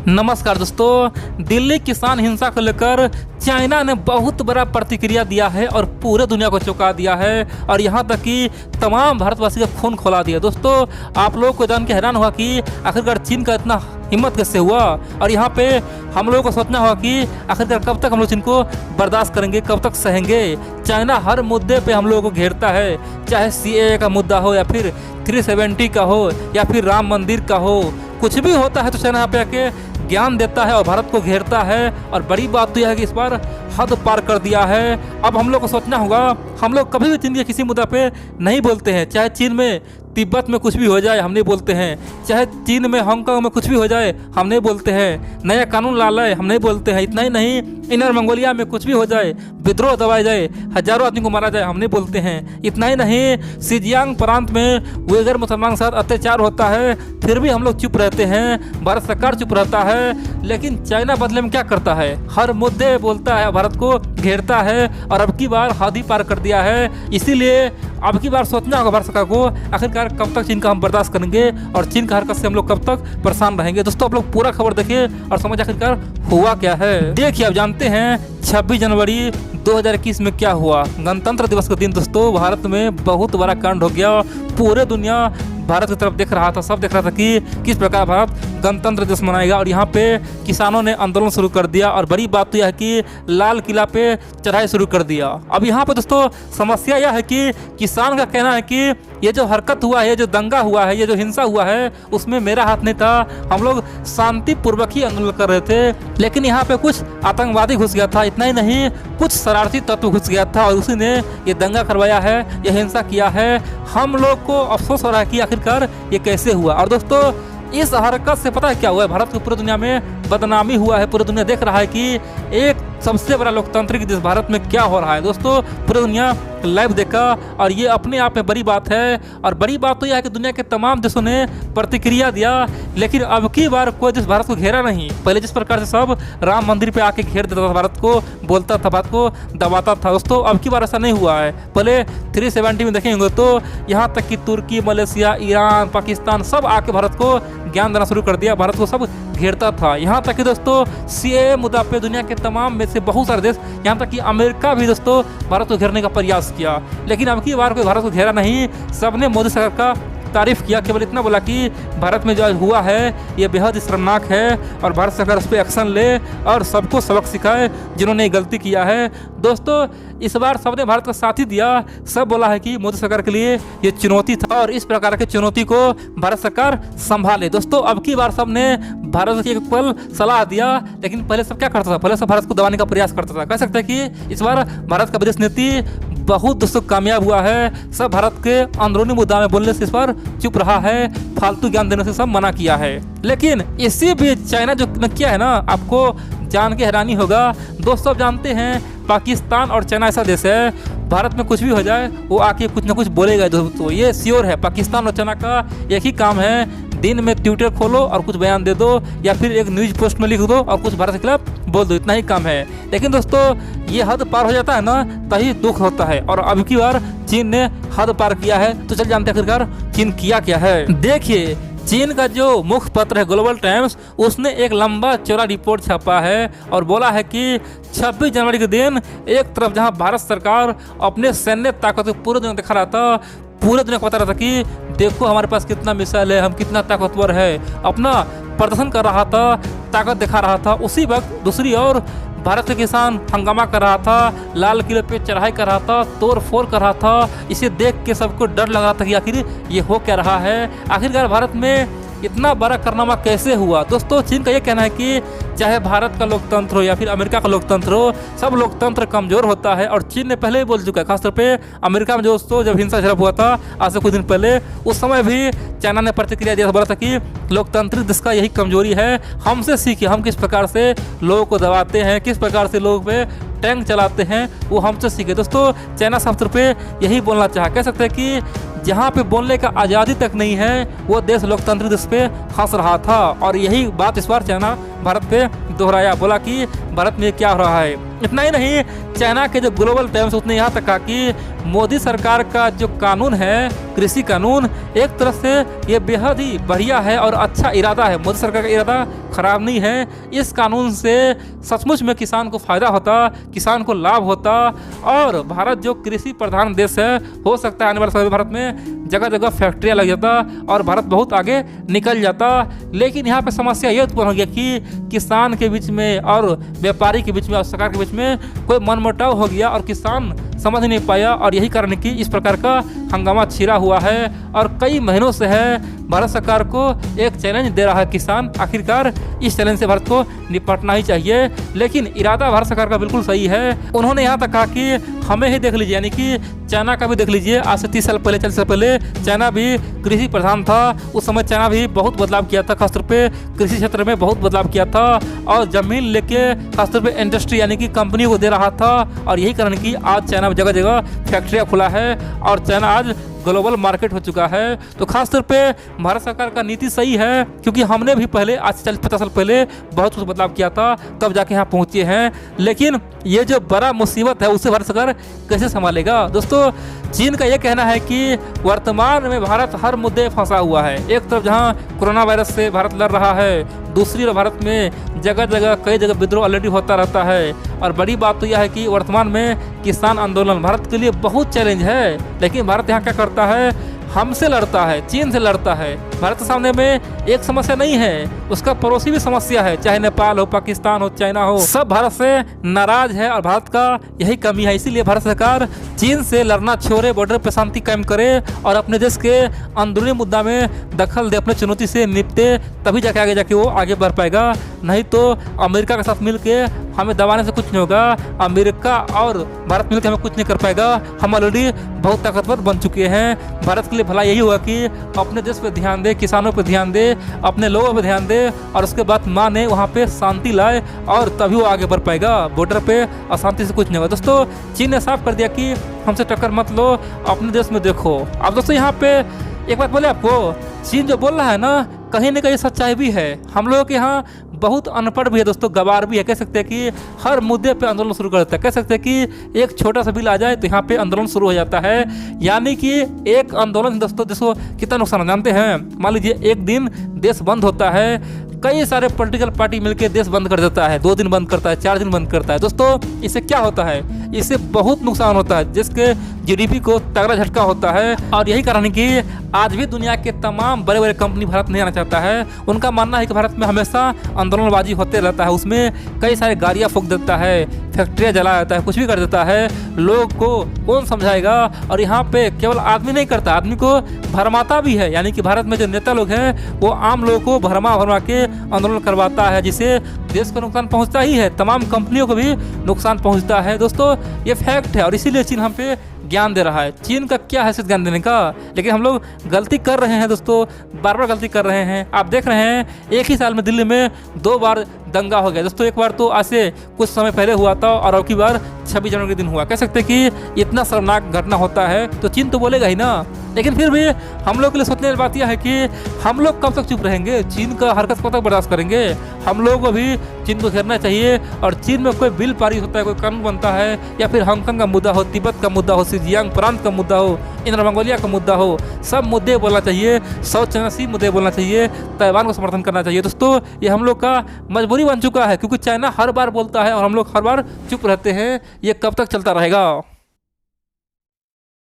नमस्कार दोस्तों, दिल्ली किसान हिंसा को लेकर चाइना ने बहुत बड़ा प्रतिक्रिया दिया है और पूरे दुनिया को चौंका दिया है और यहाँ तक कि तमाम भारतवासी का खून खौला दिया। दोस्तों, आप लोगों को जान के हैरान हुआ कि आखिरकार चीन का इतना हिम्मत कैसे हुआ और यहाँ पे हम लोगों को सोचना होगा कि आखिरकार कब तक हम लोग चीन को बर्दाश्त करेंगे, कब तक सहेंगे। चाइना हर मुद्दे पे हम लोगों को घेरता है, चाहे सीएए का मुद्दा हो या फिर 370 का हो या फिर राम मंदिर का हो, कुछ भी होता है तो चाइना यहाँ पे आके ज्ञान देता है और भारत को घेरता है। और बड़ी बात तो यह है कि इस बार हद पार कर दिया है। अब हम लोग को सोचना होगा, हम लोग कभी भी चीन के किसी मुद्दा पे नहीं बोलते हैं। चाहे चीन में तिब्बत में कुछ भी हो जाए हम नहीं बोलते हैं, चाहे चीन में हांगकांग में कुछ भी हो जाए हम नहीं बोलते हैं, नया कानून ला लाए हम नहीं बोलते हैं। इतना ही नहीं, इनर मंगोलिया में कुछ भी हो जाए, विद्रोह दबाया जाए, हजारों आदमी को मारा जाए हम नहीं बोलते हैं। इतना ही नहीं, सिजियांग प्रांत में उइगर मुसलमान के साथ अत्याचार होता है फिर भी हम लोग चुप रहते हैं, भारत सरकार चुप रहता है। लेकिन चाइना बदले में क्या करता है, हर मुद्दे बोलता है, भारत को घेरता है और अब की बार हद ही पार कर दिया है। इसीलिए अब की बार सोचना होगा भारत सरकार को, आखिरकार कब तक चीन का हम बर्दाश्त करेंगे और चीन का हरकत से हम लोग कब तक परेशान रहेंगे। दोस्तों, आप लोग पूरा खबर देखिए और समझ आखिरकार हुआ क्या है। देखिए, आप जानते हैं 26 जनवरी 2021 में क्या हुआ। गणतंत्र दिवस के दिन दोस्तों भारत में बहुत बड़ा कांड हो गया। पूरे दुनिया भारत की तरफ देख रहा था, सब देख रहा था कि किस प्रकार भारत गणतंत्र दिवस मनाएगा और यहाँ पे किसानों ने आंदोलन शुरू कर दिया और बड़ी बात तो यह है कि लाल किला पे चढ़ाई शुरू कर दिया। अब यहाँ पे दोस्तों समस्या यह है कि किसान का कहना है कि ये जो हरकत हुआ है, ये जो दंगा हुआ है, ये जो हिंसा हुआ है, उसमें मेरा हाथ नहीं था, हम लोग शांतिपूर्वक ही आंदोलन कर रहे थे, लेकिन यहाँ पे कुछ आतंकवादी घुस गया था। इतना ही नहीं, कुछ शरारती तत्व घुस गया था और उसी ने ये दंगा करवाया है, ये हिंसा किया है। हम लोग को अफसोस हो रहा है कि आखिरकार ये कैसे हुआ। और दोस्तों, इस हरकत से पता है क्या हुआ है, भारत को पूरी दुनिया में बदनामी हुआ है। पूरी दुनिया देख रहा है कि एक सबसे बड़ा लोकतांत्रिक देश भारत में क्या हो रहा है। दोस्तों, पूरी दुनिया लाइव देखा और ये अपने आप में बड़ी बात है। और बड़ी बात तो यह है कि दुनिया के तमाम देशों ने प्रतिक्रिया दिया, लेकिन अब की बार कोई देश भारत को घेरा नहीं। पहले जिस प्रकार से सब राम मंदिर पे आके घेर देता था भारत को, बोलता था, भारत को दबाता था, दोस्तों अब की बार ऐसा नहीं हुआ है। पहले 370 में देखेंगे तो यहाँ तक कि तुर्की, मलेशिया, ईरान, पाकिस्तान सब आके भारत को ज्ञान देना शुरू कर दिया, भारत को सब घेरता था। यहाँ तक कि दोस्तों सीएए मुद्दा पे दुनिया के तमाम में से बहुत सारे देश, यहाँ तक कि अमेरिका भी दोस्तों भारत को घेरने का प्रयास किया, लेकिन अब की बार कोई भारत को घेरा नहीं। सबने मोदी सरकार का तारीफ किया, केवल इतना बोला कि भारत में जो हुआ है ये बेहद शर्मनाक है और भारत सरकार उस पर एक्शन ले और सबको सबक सिखाए जिन्होंने ये गलती किया है। दोस्तों, इस बार सबने भारत का साथ ही दिया, सब बोला है कि मोदी सरकार के लिए ये चुनौती था और इस प्रकार की चुनौती को भारत सरकार संभाले। दोस्तों, अब की बार सबने भारत की पल सलाह दिया, लेकिन पहले सब क्या करता था, पहले सब भारत को दबाने का प्रयास करता था। कह सकते हैं कि इस बार भारत का विदेश नीति बहुत दोस्तों कामयाब हुआ है। सब भारत के अंदरूनी मुद्दा में बोलने से इस बार चुप रहा है, फालतू ज्ञान देने से सब मना किया है। लेकिन इसी बीच चाइना जो किया है ना, आपको जान के हैरानी होगा। दोस्तों, जानते हैं पाकिस्तान और चाइना ऐसा देश है, भारत में कुछ भी हो जाए वो आके कुछ ना कुछ बोलेगा दोस्तों, ये श्योर है। पाकिस्तान और चाइना का एक ही काम है, दिन में ट्विटर खोलो और कुछ बयान दे दो या फिर एक न्यूज पोस्ट में लिख दो और कुछ भारत के खिलाफ बोल दो, इतना ही काम है। लेकिन दोस्तों, ये हद पार हो जाता है ना, तभी दुख होता है और अब की बार चीन ने हद पार किया है। तो चल जानते हैं आखिरकार चीन किया क्या है। देखिए, चीन का जो मुख्य पत्र है ग्लोबल टाइम्स, उसने एक लंबा चौड़ा रिपोर्ट छापा है और बोला है कि 26 जनवरी के दिन एक तरफ जहां भारत सरकार अपने सैन्य ताकत को पूरे दुनिया दिखा रहा था, पूरे दुनिया को बता रहा था कि देखो हमारे पास कितना मिसाइल है, हम कितना ताकतवर है, अपना प्रदर्शन कर रहा था, ताकत दिखा रहा था, उसी वक्त दूसरी ओर भारत के किसान हंगामा कर रहा था, लाल किले पे चढ़ाई कर रहा था, तोड़ फोड़ कर रहा था। इसे देख के सबको डर लगा था कि आखिर ये हो क्या रहा है, आखिरकार भारत में इतना बड़ा कारनामा कैसे हुआ। दोस्तों, चीन का ये कहना है कि चाहे भारत का लोकतंत्र हो या फिर अमेरिका का लोकतंत्र हो, सब लोकतंत्र कमजोर होता है और चीन ने पहले ही बोल चुका है। खासतौर पे अमेरिका में दोस्तों जब हिंसा झड़प हुआ था आज से कुछ दिन पहले, उस समय भी चाइना ने प्रतिक्रिया दिया, बोला था कि लोकतांत्रिक देश का यही कमजोरी है, हमसे सीखिए, हम किस प्रकार से लोगों को दबाते हैं, किस प्रकार से लोगों पे टैंक चलाते हैं, वो हमसे सीखे। दोस्तों, चाइना साफ तौर पे यही बोलना चाहा। कह सकते हैं कि जहाँ पे बोलने का आज़ादी तक नहीं है, वो देश लोकतांत्रिक देश पे हंस रहा था और यही बात इस बार चाइना भारत पे दोहराया, बोला कि भारत में क्या हो रहा है। इतना ही नहीं, चाइना के जो ग्लोबल टाइम्स उसने यहाँ तक कहा कि मोदी सरकार का जो कानून है, कृषि कानून, एक तरह से ये बेहद ही बढ़िया है और अच्छा इरादा है। मोदी सरकार का इरादा खराब नहीं है। इस कानून से सचमुच में किसान को फायदा होता, किसान को लाभ होता और भारत जो कृषि प्रधान देश है, हो सकता है आने वाले समय में भारत में जगह जगह फैक्ट्रियाँ लग जाता और भारत बहुत आगे निकल जाता। लेकिन यहाँ पे समस्या ये उत्पन्न हो गया कि किसान के बीच में और व्यापारी के बीच में और सरकार के बीच में कोई मनमुटाव हो गया और किसान समझ नहीं पाया, और यही कारण कि इस प्रकार का हंगामा छिड़ा हुआ है और कई महीनों से है। भारत सरकार को एक चैलेंज दे रहा है किसान, आखिरकार इस चैलेंज से भारत को निपटना ही चाहिए। लेकिन इरादा भारत सरकार का बिल्कुल सही है। उन्होंने यहाँ तक कहा कि हमें ही देख लीजिए, यानी कि चाइना का भी देख लीजिए। आज से 30 साल पहले, 40 साल पहले चाइना भी कृषि प्रधान था। उस समय चाइना भी बहुत बदलाव किया था, खासतौर पे कृषि क्षेत्र में बहुत बदलाव किया था और जमीन लेके खासतौर पे इंडस्ट्री यानी कि कंपनी को दे रहा था। और यही कारण कि आज चाइना में जगह जगह फैक्ट्रियाँ खुला है और चाइना आज ग्लोबल मार्केट हो चुका है। तो खासतौर पे भारत सरकार का नीति सही है, क्योंकि हमने भी पहले आज से 40-50 साल पहले बहुत कुछ बदलाव किया था, तब जाके यहाँ पहुँचे हैं। लेकिन ये जो बड़ा मुसीबत है उसे भारत सरकार कैसे संभालेगा? दोस्तों, चीन का ये कहना है कि वर्तमान में भारत हर मुद्दे फंसा हुआ है। एक तरफ जहाँ कोरोना वायरस से भारत लड़ रहा है, दूसरी ओर भारत में जगह जगह कई जगह विद्रोह ऑलरेडी होता रहता है। और बड़ी बात तो यह है कि वर्तमान में किसान आंदोलन भारत के लिए बहुत चैलेंज है। लेकिन भारत यहाँ क्या करता है? हमसे लड़ता है, चीन से लड़ता है। भारत के सामने में एक समस्या नहीं है, उसका पड़ोसी भी समस्या है, चाहे नेपाल हो, पाकिस्तान हो, चाइना हो, सब भारत से नाराज है और भारत का यही कमी है। इसीलिए भारत सरकार चीन से लड़ना छोड़े, बॉर्डर पर शांति कायम करे और अपने देश के अंदरूनी मुद्दा में दखल दे, अपने चुनौती से निपटे, तभी जाके आगे जाके वो आगे बढ़ पाएगा। नहीं तो अमेरिका के साथ मिलके हमें दबाने से कुछ नहीं होगा। अमेरिका और भारत मिलकर हमें कुछ नहीं कर पाएगा। हम ऑलरेडी बहुत ताकतवर बन चुके हैं। भारत के लिए भला यही होगा कि अपने देश पे ध्यान दे, किसानों पे ध्यान दे, अपने लोगों पे ध्यान दे और उसके बाद माने वहाँ पे शांति लाए और तभी वो आगे बढ़ पाएगा। बॉर्डर पे अशांति से कुछ नहीं होगा। दोस्तों, चीन ने साफ कर दिया कि हमसे टक्कर मत लो, अपने देश में देखो। अब दोस्तों, यहाँ पे एक बात बोले आपको, चीन जो बोल रहा है ना, कहीं ना कहीं सच्चाई भी है। हम लोगों के यहाँ बहुत अनपढ़ भी है दोस्तों, गवार भी है। कह सकते हैं कि हर मुद्दे पे आंदोलन शुरू कर देता है। कह सकते हैं कि एक छोटा सा बिल आ जाए तो यहाँ पे आंदोलन शुरू हो जाता है। यानी कि एक आंदोलन दोस्तों देखो कितना नुकसान जानते हैं। मान लीजिए एक दिन देश बंद होता है, कई सारे पॉलिटिकल पार्टी मिलकर देश बंद कर देता है, 2 दिन बंद करता है, 4 दिन बंद करता है। दोस्तों, इससे क्या होता है? इससे बहुत नुकसान होता है, जिसके जीडीपी को तगड़ा झटका होता है। और यही कारण है कि आज भी दुनिया के तमाम बड़े बड़े कंपनी भारत नहीं आना चाहता है। उनका मानना है कि भारत में हमेशा आंदोलनबाजी होते रहता है, उसमें कई सारे गाड़ियाँ फूंक देता है, फैक्ट्रियाँ जला देता है, कुछ भी कर देता है। लोग को कौन समझाएगा? और यहाँ पे केवल आदमी नहीं करता, आदमी को भरमाता भी है। यानी कि भारत में जो नेता लोग हैं वो आम लोगों को भरमा के आंदोलन करवाता है, जिससे देश को नुकसान पहुंचता ही है, तमाम कंपनियों को भी नुकसान पहुंचता है। दोस्तों, ये फैक्ट है और इसीलिए चीन हम पे ज्ञान दे रहा है। चीन का क्या हैसियत ज्ञान देने का? लेकिन हम लोग गलती कर रहे हैं दोस्तों, बार बार गलती कर रहे हैं। आप देख रहे हैं एक ही साल में दिल्ली में 2 बार दंगा हो गया दोस्तों। एक बार तो आज से कुछ समय पहले हुआ था और अब की बार 26 जनवरी के दिन हुआ। कह सकते हैं कि इतना शर्मनाक घटना होता है तो चीन तो बोलेगा ही ना। लेकिन फिर भी हम लोग के लिए सोचने वाली बात यह है कि हम लोग कब तक चुप रहेंगे? चीन का हरकत कब तक बर्दाश्त करेंगे? हम लोगों को भी चीन को घेरना चाहिए। और चीन में कोई बिल पारित होता है, कोई कानून बनता है, या फिर हांगकांग का मुद्दा हो, तिब्बत का मुद्दा हो, शिनजियांग प्रांत का मुद्दा हो, इंडो मंगोलिया का मुद्दा हो, सब मुद्दे बोलना चाहिए। साउथ चाइना सी मुद्दे बोलना चाहिए, ताइवान को समर्थन करना चाहिए। दोस्तों, ये हम लोग का मजबूरी बन चुका है, क्योंकि चाइना हर बार बोलता है और हम लोग हर बार चुप रहते हैं। ये कब तक चलता रहेगा?